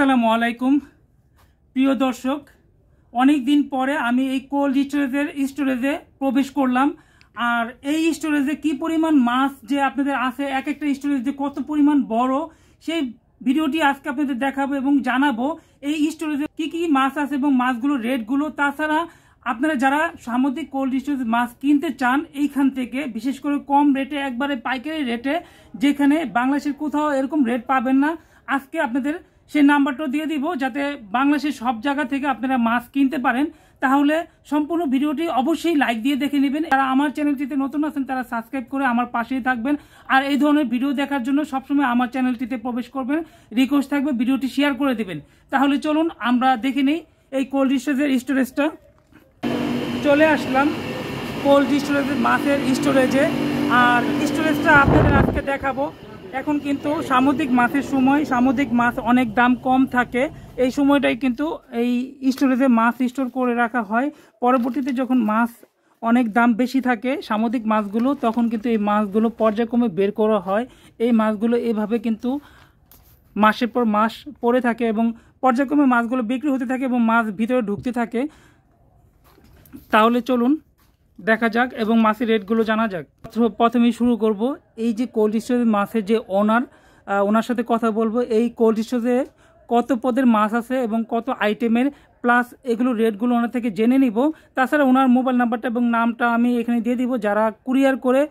আসসালামু আলাইকুম প্রিয় দর্শক, অনেক দিন পরে আমি এই কোল্ড স্টোরেজে প্রবেশ করলাম। আর এই স্টোরেজে কি পরিমাণ মাছ যে আপনাদের আছে, এক একটা স্টোরেজ যে কত পরিমাণ বড়, সেই ভিডিওটি আজকে আপনাদের দেখাবো এবং জানাবো এই স্টোরেজে কি কি মাছ আছে এবং মাছগুলোর রেটগুলো। তাছাড়া আপনারা যারা সামুদ্রিক কোল্ড স্টোরেজ মাছ কিনতে চান এইখান থেকে, বিশেষ করে কম রেটে, একবারে পাইকারি রেটে, যেখানে বাংলাদেশের কোথাও এরকম রেট পাবেন না, আজকে আপনাদের সেই নাম্বারটাও দিয়ে দিব যাতে বাংলাদেশের সব জায়গা থেকে আপনারা মাছ কিনতে পারেন। তাহলে সম্পূর্ণ ভিডিওটি অবশ্যই লাইক দিয়ে দেখে নেবেন। যারা আমার চ্যানেলটিতে নতুন আছেন তারা সাবস্ক্রাইব করে আমার পাশেই থাকবেন। আর এই ধরনের ভিডিও দেখার জন্য সবসময় আমার চ্যানেলটিতে প্রবেশ করবেন। রিকোয়েস্ট থাকবে ভিডিওটি শেয়ার করে দেবেন। তাহলে চলুন আমরা দেখে নিই এই কোল্ড স্টোরেজটা। চলে আসলাম কোল্ড স্টোরেজের মাছের স্টোরেজে। আর স্টোরেজটা আপনাদের আজকে দেখাবো। এখন কিন্তু সামুদ্রিক মাছের সময়, সামুদ্রিক মাছ অনেক দাম কম থাকে। এই সময়টাই কিন্তু এই স্টোরেজে মাছ স্টোর করে রাখা হয়। পরবর্তীতে যখন মাছ অনেক দাম বেশি থাকে সামুদ্রিক মাছগুলো, তখন কিন্তু এই মাছগুলো পর্যায়ক্রমে বের করা হয়। এই মাছগুলো এভাবে কিন্তু মাসের পর মাস পড়ে থাকে এবং পর্যায়ক্রমে মাছগুলো বিক্রি হতে থাকে এবং মাছ ভিতরে ঢুকতে থাকে। তাহলে চলুন দেখা যাক এবং মাছের রেটগুলো জানা যাক। প্রথমেই শুরু করব এই যে কোল্ড স্টোরেজ মাছের যে ওনার সাথে কথা বলবো। এই কোল্ড স্টোরেজে কত পদের মাছ আছে এবং কত আইটেমের, প্লাস এগুলো রেটগুলো ওনার থেকে জেনে নিব। তাছাড়া ওনার মোবাইল নাম্বারটা এবং নামটা আমি এখানে দিয়ে দিব। যারা কুরিয়ার করে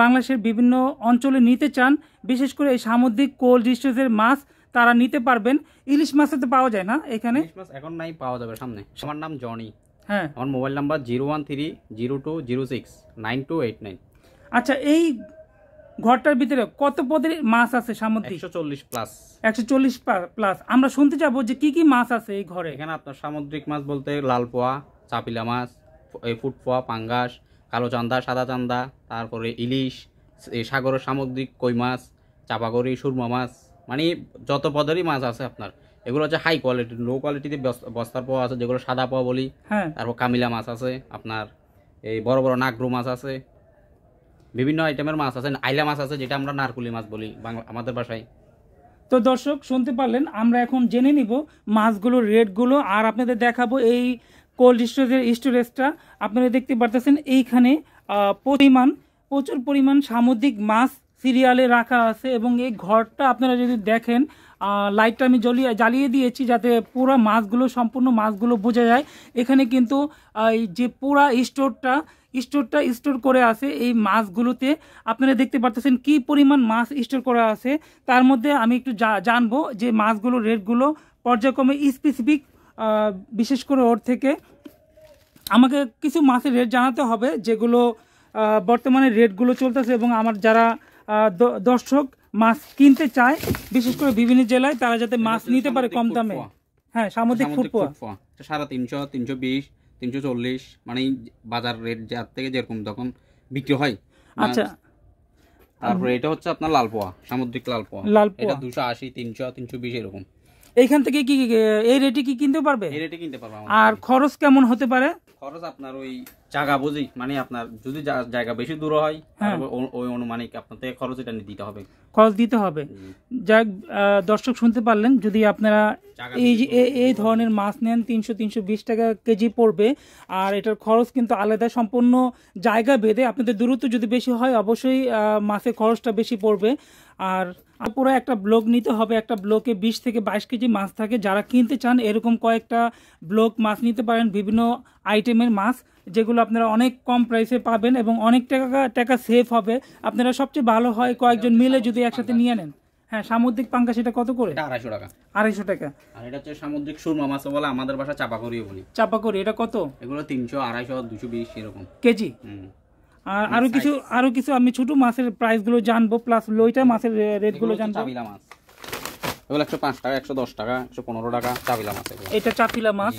বাংলাদেশের বিভিন্ন অঞ্চলে নিতে চান, বিশেষ করে এই সামুদ্রিক কোল্ড স্টোরেজের মাছ তারা নিতে পারবেন। ইলিশ মাছ তো পাওয়া যায় না এখানে? ইলিশ মাছ এখন নাই, পাওয়া যাবে সামনে। আমার নাম জনি। হ্যাঁ, আমার মোবাইল নাম্বার 01302069289। আচ্ছা, এই ঘরটার ভিতরে কত পদের মাছ আছে সামুদ্রিক? 140 প্লাস। 140 প্লাস। আমরা শুনতে যাবো যে কি কি মাছ আছে এই ঘরে। এখানে আপনার সামুদ্রিক মাছ বলতে লাল পোয়া, চাপিলা মাছ, ফুট পোয়া, পাঙ্গাস, কালো চান্দা, সাদা চান্দা, তারপরে ইলিশ, সাগরের সামুদ্রিক কই মাছ, চাপাগড়ি, সুরমা মাছ, মানে যত পদেরই মাছ আছে আপনার। এগুলো হচ্ছে হাই কোয়ালিটি। লো কোয়ালিটিতে বস্তার পোয়া আছে, যেগুলো সাদা পোয়া বলি। হ্যাঁ, তারপর কামিলা মাছ আছে আপনার, এই বড় বড় নাগরু মাছ আছে, বিভিন্ন আইটেমের মাছ আছে। আইলা মাছ আছে, যেটা আমরা নারকুলি মাছ বলি আমাদের ভাষায়। তো দর্শক শুনতে পারলেন, আমরা এখন জেনে নিব মাছগুলোর রেটগুলো আর আপনাদের দেখাবো এই কোল্ড স্টোরেজটা। আপনারা দেখতে পারতেছেন এইখানে প্রচুর পরিমাণ সামুদ্রিক মাছ সিরিয়ালে রাখা আছে এবং এই ঘরটা আপনারা যদি দেখেন, লাইটটা আমি জ্বালিয়ে দিয়েছি যাতে পুরো মাছগুলো, সম্পূর্ণ মাছগুলো বোঝা যায়। এখানে কিন্তু এই যে পুরা স্টোরটা স্টোর করে আছে এই মাছগুলোতে। আপনারা দেখতে পারতেছেন কি পরিমাণ মাছ স্টোর করা আছে। তার মধ্যে আমি একটু জানবো যে মাছগুলোর রেটগুলো পর্যায়ক্রমে স্পেসিফিক, বিশেষ করে ওর থেকে আমাকে কিছু মাছের রেট জানাতে হবে যেগুলো বর্তমানে রেটগুলো চলতেছে এবং আমার যারা দর্শক মাছ কিনতে চায়, বিশেষ করে বিভিন্ন জেলায়, তারা যাতে মাছ নিতে পারে কম দামে। হ্যাঁ, সামুদ্রিক ফুট পোয়া 350, 320, 340, মানে বাজার রেট যার থেকে যেরকম তখন বিক্রি হয়। আচ্ছা, তারপরে এটা হচ্ছে আপনার লাল পোয়া, সামুদ্রিক লাল পোয়া। এটা 280, 300, 320 এরকম। এইখান থেকে কি এই রেটে কি কিনতে পারবে? এই রেটে কিনতে পারবে। আর খরচ কেমন হতে পারে? খরচ আপনার ওই জায়গা বুঝি, মানে আপনার যদি জায়গা বেশি দূর হয় ওই অনুমানিক আপনার থেকে খরচ এটা দিতে হবে, খরচ দিতে হবে। যাক, দর্শক শুনতে পারলেন, যদি আপনারা এই ধরনের মাছ নেন 300-320 টাকা কেজি পড়বে। আর এটার খরচ কিন্তু আলাদা, সম্পূর্ণ জায়গা ভেদে। আপনাদের দূরত্ব যদি বেশি হয় অবশ্যই মাছের খরচটা বেশি পড়বে। আর পুরো একটা ব্লক নিতে হবে। একটা ব্লকে 20 থেকে 22 কেজি মাছ থাকে। যারা কিনতে চান এরকম কয়েকটা ব্লক মাছ নিতে পারেন, বিভিন্ন আইটেমের মাছ, যেগুলো আপনারা অনেক কম প্রাইসে পাবেন এবং অনেক টাকা সেভ হবে। আপনারা সবচেয়ে ভালো হয় কয়েকজন মিলে যদি একসাথে নিয়ে নেন। হ্যাঁ, সামুদ্রিক পাঙ্গাস এটা কত করে? 250 টাকা। 250 টাকা। আর এটা হচ্ছে সামুদ্রিক সুরমা মাছ বলে, আমাদের ভাষা চাপাকড়িও বলি। চাপাকড়ি এটা কত? এগুলো 300, 250, 220 এরকম কেজি। আর আরো কিছু আমি ছোট মাছের প্রাইসগুলো জানবো, প্লাস লইটা মাছের রেটগুলো জানবো। চাপিলা মাছ এগুলো 105 টাকা, 110 টাকা, 115 টাকা চাপিলা মাছ। এটা চাপিলা মাছ,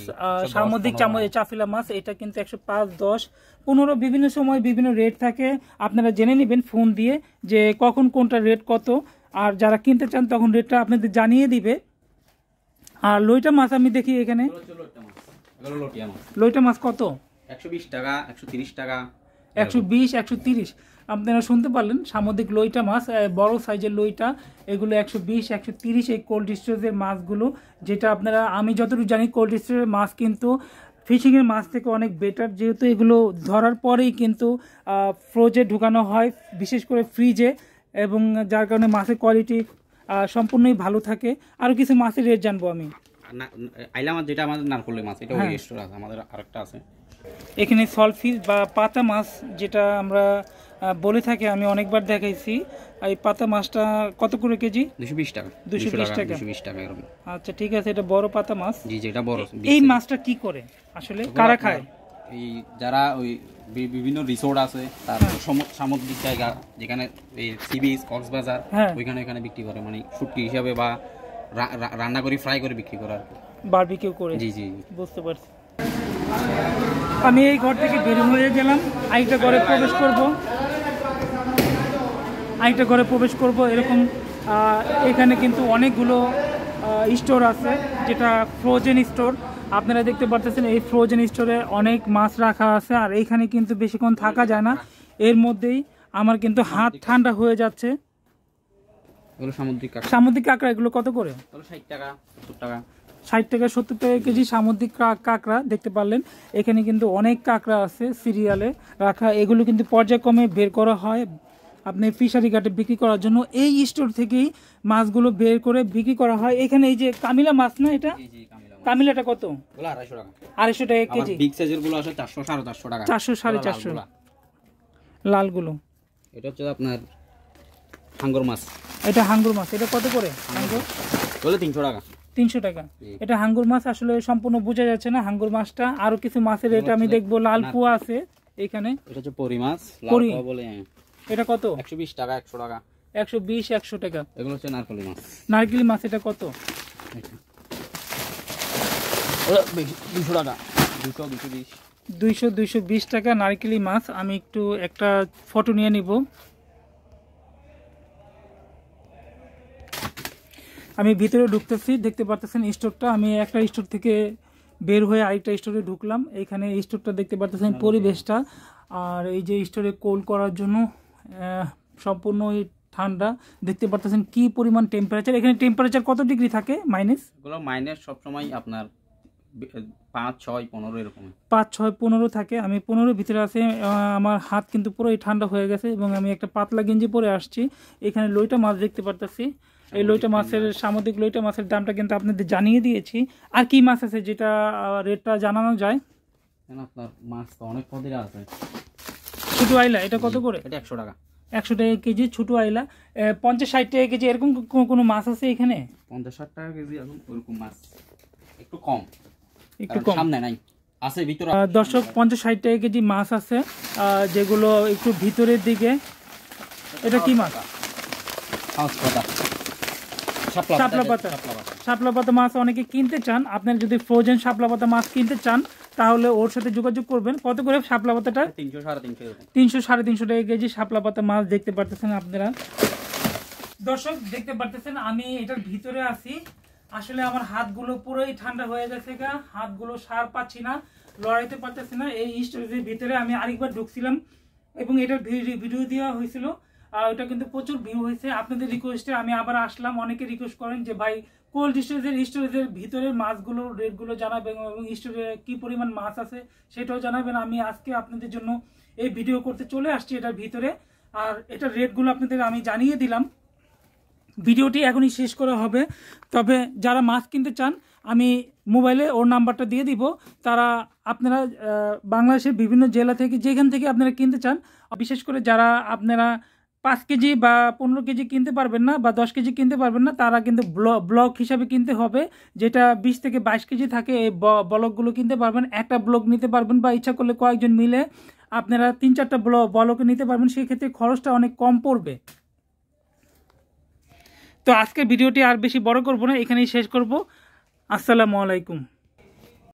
সামুদ্রিক চাপিলা মাছ। এটা কিন্তু 105, 10, 15 বিভিন্ন সময় বিভিন্ন রেট থাকে। আপনারা জেনে নেবেন ফোন দিয়ে যে কখন কোনটা রেট কত। আর যারা কিনতে চান তখন রেটটা আপনাদের জানিয়ে দিবে। আর লইটা মাছ আমি দেখি এখানে, লইটা মাছ কত? 120 টাকা, 130 টাকা, 120, 130। আপনারা শুনতে পারলেন, সামুদ্রিক লইটা মাছ, বড় সাইজের লইটা, এগুলো 120, 130 এই কোল্ড স্টোরেজের মাছগুলো। যেটা আপনারা, আমি যতটুকু জানি কোল্ড স্টোরেজের মাছ কিন্তু ফিশিংয়ের মাছ থেকে অনেক বেটার, যেহেতু এগুলো ধরার পরেই কিন্তু ফ্রোজে ঢুকানো হয়, বিশেষ করে ফ্রিজে, এবং যার কারণে মাছের কোয়ালিটি সম্পূর্ণই ভালো থাকে। আরও কিছু মাছের রেট জানবো আমি। আইলা মাছ যেটা আমাদের নারকলি মাছ, এটা ওই স্টোর আছে, আমাদের আরেকটা আছে এখানে সলফিশ বা পাতা মাছ যেটা আমরা বলে থাকি, আমি অনেকবার দেখাইছি। এই পাতা মাছটা কত করে কেজি? 220 টাকা। 220 টাকা। 220 টাকা এরকম। আচ্ছা ঠিক আছে, এটা বড় পাতা মাছ। জি, যেটা বড়। এই মাছটা কি করে আসলে, কারা খায়? এই যারা ওই বিভিন্ন রিসোর্ট আছে, তার সামুদ্রিক জায়গা যেখানে এই সি বিচ, কক্সবাজার, ওইখানে বিক্রি করে, মানে শুটকি হিসাবে বা রান্না করে ফ্রাই করে বিক্রি করে আর কি, বারবিকিউ করে। জি জি, বুঝতে পারছি। আমি এই ঘর থেকে বের হয়ে গেলাম, আরেকটা ঘরে প্রবেশ করব। এরকম এখানে কিন্তু অনেকগুলো স্টোর আছে, যেটা ফ্রোজেন স্টোর। আপনারা দেখতে পাচ্ছেন এই ফ্রোজেন স্টোরে অনেক মাছ রাখা আছে, আর এইখানে কিন্তু বেশিক্ষণ থাকা যায় না। এর মধ্যেই আমার কিন্তু হাত ঠান্ডা হয়ে যাচ্ছে। সামুদ্রিক কাঁকড়া এগুলো কত করে? 60 টাকা, 70 টাকা। 60 টাকা 70 টাকা কেজি সামুদ্রিক কাঁকড়া। দেখতে পারলেন এখানে কিন্তু অনেক কাঁকড়া আছে সিরিয়ালে রাখা, এগুলো কিন্তু পর্যায়ক্রমে বের করা হয় আপনি ফিশারি ঘাটে বিক্রি করার জন্য। এই স্টোর থেকেই মাছগুলো বের করে বিক্রি করা হয়। এখানে এই যে কামিলা মাছ না, এটা কামিলাটা কত? 250 টাকা। 250 টাকা কেজি। বিগ সাইজের গুলো আছে 400, 450 টাকা। 400, 450 লালগুলো। এটা হচ্ছে আপনার হাঙ্গর মাছ। এটা হাঙ্গর মাছ। এটা কত করে হাঙ্গর? বলে 300 টাকা। 300 টাকা। এটা হাঙ্গর মাছ। আসলে সম্পূর্ণ বোঝা যাচ্ছে না হাঙ্গর মাছটা। আরো কিছু মাছের রেট আমি দেখবো। লাল পোয়া আছে এখানে। এটা হচ্ছে পরি মাছ, লাল পোয়া বলে। এটা কত? 120 টাকা, 100 টাকা। 120, 100 টাকা। এগুলো হচ্ছে নারকেলি মাছ। নারকেলি মাছ এটা কত? 200 টাকা। 220। 220 টাকা নারকেলি মাছ। আমি একটু একটা ফটো নিয়ে নিব। আমি ভিতরে ঢুকতেছি, দেখতে পারতেছেন স্টোরটা। আমি একটা স্টোর থেকে বের হয়ে আরেকটা স্টোরে ঢুকলাম। এখানে স্টোরটা দেখতে পারতেছেন পরিবেশটা, আর এই যে স্টোরে কোল্ড করার জন্য সম্পূর্ণ ঠান্ডা। দেখতে পারতেছেন কি পরিমাণ টেম্পারেচার। এখানে টেম্পারেচার কত ডিগ্রি থাকে? মাইনাস? এগুলো মাইনাস সবসময় আপনার 5, 6, 15 এরকম। 5, 6, 15 থাকে। আমি 15 ভিতরে আছে। আমার হাত কিন্তু পুরোই ঠান্ডা হয়ে গেছে, এবং আমি একটা পাতলা গেঞ্জি পরে আসছি। এখানে লইটা মাছ দেখতে পারতেছি। এই লইটা মাছের, সামুদ্রিক লইটা মাছের দামটা কিন্তু আপনাদের জানিয়ে দিয়েছি। আর কি মাছ আছে যেটা রেটটা জানানো যায়? আপনার মাছ তো অনেক পদের আছে। ছোট আইলা এটা কত করে? এটা 100 টাকা। 100 টাকা কেজি ছোট আইলা। 50, 60 টাকা কেজি এরকম কোনো মাছ আছে এখানে? 50, 60 টাকা কেজি এখন ওরকম মাছ একটু কম, একটু কম সামনে নাই আছে ভিতরে। দর্শক 50, 60 টাকা কেজি মাছ আছে, যেগুলো একটু ভিতরের দিকে। এটা কি মাছ? শাপলা পাতা মাছ অনেকে কিনতে চান। আপনারা যদি ফ্রোজেন শাপলা পাতা মাছ কিনতে চান তাহলে ওর সাথে যোগাযোগ করবেন। কত করে শাপলা পাতাটা? 300, 350। 300, 350 টাকা কেজি শাপলা পাতা মাছ। দেখতে পারতেছেন আপনারা দর্শক, দেখতে পারতেছেন আমি এটার ভিতরে আছি। আসলে আমার হাতগুলো পুরোই ঠান্ডা হয়ে গেছে, হাতগুলো সার পাচ্ছি না, লড়াইতে পারতেছি না। এই স্টোরেজের ভিতরে আমি আরেকবার ঢুকছিলাম এবং এটার ভিডিও দেওয়া হয়েছিল, ওটা কিন্তু প্রচুর ভিউ হয়েছে। আপনাদের রিকোয়েস্টে আমি আবার আসলাম। অনেকে রিকোয়েস্ট করেন যে ভাই কোল্ড স্টোরেজের ভিতরের মাছগুলো রেটগুলো জানাবেন, এবং স্টোরে কি পরিমাণ মাছ আছে সেটাও জানাবেন। আমি আজকে আপনাদের জন্য এই ভিডিও করতে চলে আসছি এটার ভিতরে, আর এটার রেটগুলো আপনাদের আমি জানিয়ে দিলাম। ভিডিওটি এখনই শেষ করা হবে। তবে যারা মাছ কিনতে চান আমি মোবাইলে ওর নাম্বারটা দিয়ে দিব। তারা আপনারা বাংলাদেশের বিভিন্ন জেলা থেকে যেখান থেকে আপনারা কিনতে চান, বিশেষ করে যারা আপনারা 5 কেজি বা 15 কেজি কিনতে পারবেন না বা 10 কেজি কিনতে পারবেন না, তারা কিন্তু ব্লক হিসাবে কিনতে হবে, যেটা 20 থেকে 22 কেজি থাকে। এই ব্লকগুলো কিনতে পারবেন। একটা ব্লক নিতে পারবেন, বা ইচ্ছা করলে কয়েকজন মিলে আপনারা 3-4টা ব্লকে নিতে পারবেন। সেক্ষেত্রে খরচটা অনেক কম পড়বে। তো আজকের ভিডিওটি আর বেশি বড় করব না, এখানেই শেষ করব। আসসালামু আলাইকুম।